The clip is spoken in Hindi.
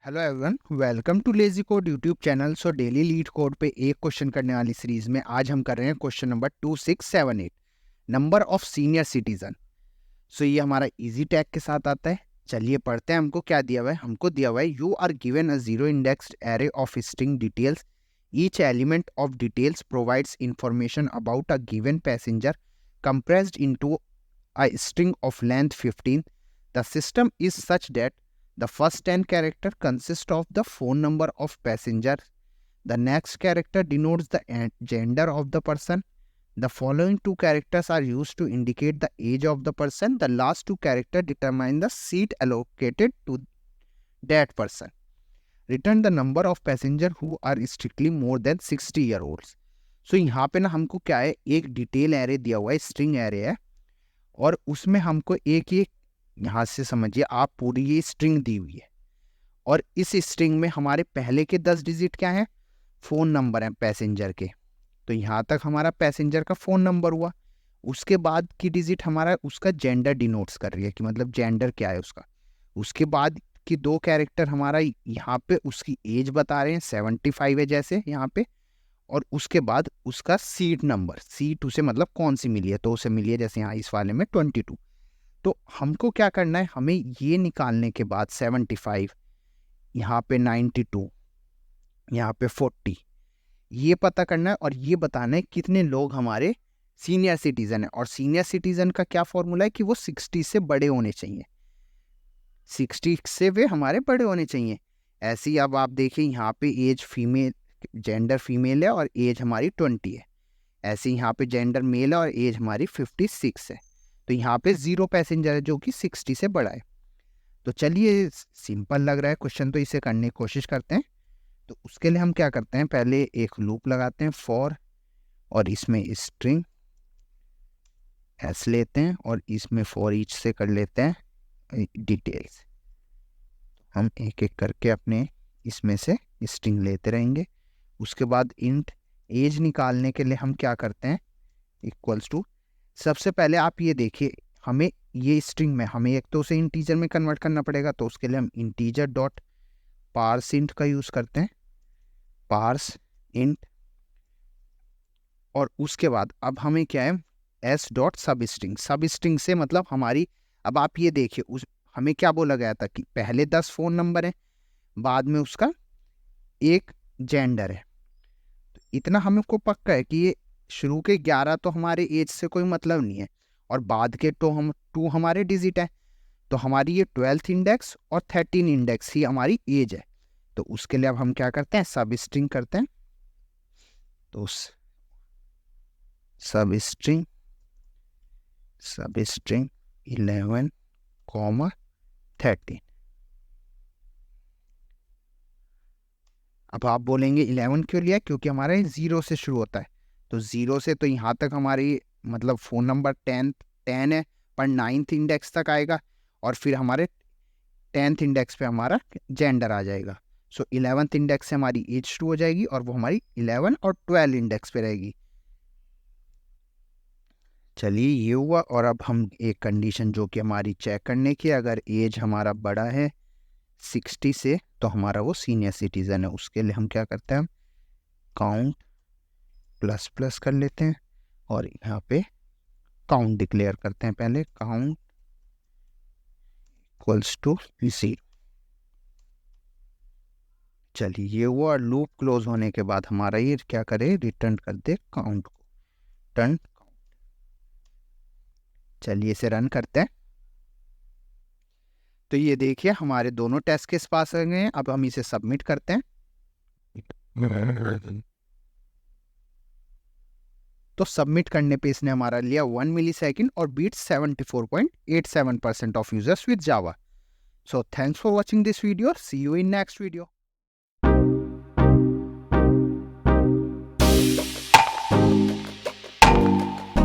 Hello everyone, welcome too lazy code YouTube channel. So daily leet code पे एक क्वेश्चन करने वाली सीरीज में आज हम कर रहे हैं question number 2678, number of senior citizen. So ये हमारा इजी टैग के साथ आता है। चलिए पढ़ते हैं। हमको क्या दिया हुआ है? हमको दिया हुआ है you are given a zero indexed array of string details. Each element of details provides information about a given passenger compressed into a string of length 15. The system is such that the first 10 character consist of the phone number of passenger. The next character denotes the gender of the person. The following two characters are used to indicate the age of the person. The last two characters determine the seat allocated to that person. Return the number of passenger who are strictly more than 60 year olds. So यहाँ पे ना हमको क्या है, एक डिटेल एरे दिया हुआ है, स्ट्रिंग एरे है, और उसमें हमको एक एक यहाँ से समझिए आप पूरी ये स्ट्रिंग दी हुई है, और इस स्ट्रिंग में हमारे पहले के 10 डिजिट क्या है? फ़ोन नंबर है पैसेंजर के। तो यहाँ तक हमारा पैसेंजर का फ़ोन नंबर हुआ। उसके बाद की डिजिट हमारा उसका जेंडर डिनोट्स कर रही है कि मतलब जेंडर क्या है उसका। उसके बाद की दो कैरेक्टर हमारा यहाँ पे उसकी एज बता रहे हैं, 75 है जैसे यहाँ पे। और उसके बाद उसका सीट नंबर, सीट उसे मतलब कौन सी मिली है, तो उसे मिली है जैसे यहाँ इस वाले में 22। तो हमको क्या करना है, हमें ये निकालने के बाद 75, यहाँ पे 92, यहाँ पे 40, ये पता करना है और ये बताना है कितने लोग हमारे सीनियर सिटीजन है। और सीनियर सिटीजन का क्या फॉर्मूला है कि वो 60 से बड़े होने चाहिए, 60 से वे हमारे बड़े होने चाहिए। ऐसे ही अब आप देखिए यहाँ पे एज फीमेल, जेंडर फीमेल है और एज हमारी 20 है। ऐसे यहाँ पे जेंडर मेल है और एज हमारी 56 है। तो यहाँ पे 0 पैसेंजर है जो कि 60 से बड़ा है। तो चलिए, सिंपल लग रहा है क्वेश्चन, तो इसे करने की कोशिश करते हैं। तो उसके लिए हम क्या करते हैं, पहले एक लूप लगाते हैं फॉर, और इसमें स्ट्रिंग एस लेते हैं और इसमें फॉर ईच से कर लेते हैं डिटेल्स। हम एक एक करके अपने इसमें से स्ट्रिंग लेते रहेंगे। उसके बाद इंट एज निकालने के लिए हम क्या करते हैं, इक्वल्स टू, सबसे पहले आप ये देखिए, हमें ये स्ट्रिंग में हमें एक तो उसे इंटीजर में कन्वर्ट करना पड़ेगा। तो उसके लिए हम इंटीजर डॉट पार्स इंट का यूज़ करते हैं, पार्स इंट। और उसके बाद अब हमें क्या है, एस डॉट सब स्ट्रिंग। सब स्ट्रिंग से मतलब हमारी, अब आप ये देखिए, उस हमें क्या बोला गया था कि पहले 10 फ़ोन नंबर है, बाद में उसका एक जेंडर है। तो इतना हमको पक्का है कि ये शुरू के 11 तो हमारे एज से कोई मतलब नहीं है, और बाद के तो हम 2 हमारे डिजिट है। तो हमारी ये 12th इंडेक्स और 13 इंडेक्स ही हमारी एज है। तो उसके लिए अब हम क्या करते हैं, सब स्ट्रिंग करते हैं। तो सब स्ट्रिंग 11, 13। अब आप बोलेंगे 11 क्यों लिया? क्योंकि हमारा 0 से शुरू होता है। तो 0 से तो यहाँ तक हमारी मतलब फ़ोन नंबर 10 है, पर 9th इंडेक्स तक आएगा, और फिर हमारे 10th इंडेक्स पे हमारा जेंडर आ जाएगा। सो 11th इंडेक्स से हमारी एज शुरू हो जाएगी, और वो हमारी 11 और 12 इंडेक्स पे रहेगी। चलिए ये हुआ। और अब हम एक कंडीशन जो कि हमारी चेक करने की, अगर एज हमारा बड़ा है 60 से तो हमारा वो सीनियर सिटीज़न है। उसके लिए हम क्या करते हैं, काउंट प्लस प्लस कर लेते हैं और यहाँ पे काउंट डिक्लेयर करते हैं। पहले काउंट इक्वल्स टू 0। चलिए ये हुआ। और लूप क्लोज होने के बाद हमारा ये क्या करे, रिटर्न कर दे काउंट को, टर्न काउंट। चलिए इसे रन करते हैं। तो ये देखिए हमारे दोनों टेस्ट केस पास हो गए हैं। अब हम इसे सबमिट करते हैं। तो सबमिट करने पे इसने हमारा लिया 1 मिलीसेकंड और beat 74.87% of users with Java. So thanks for watching this video, see you in next video.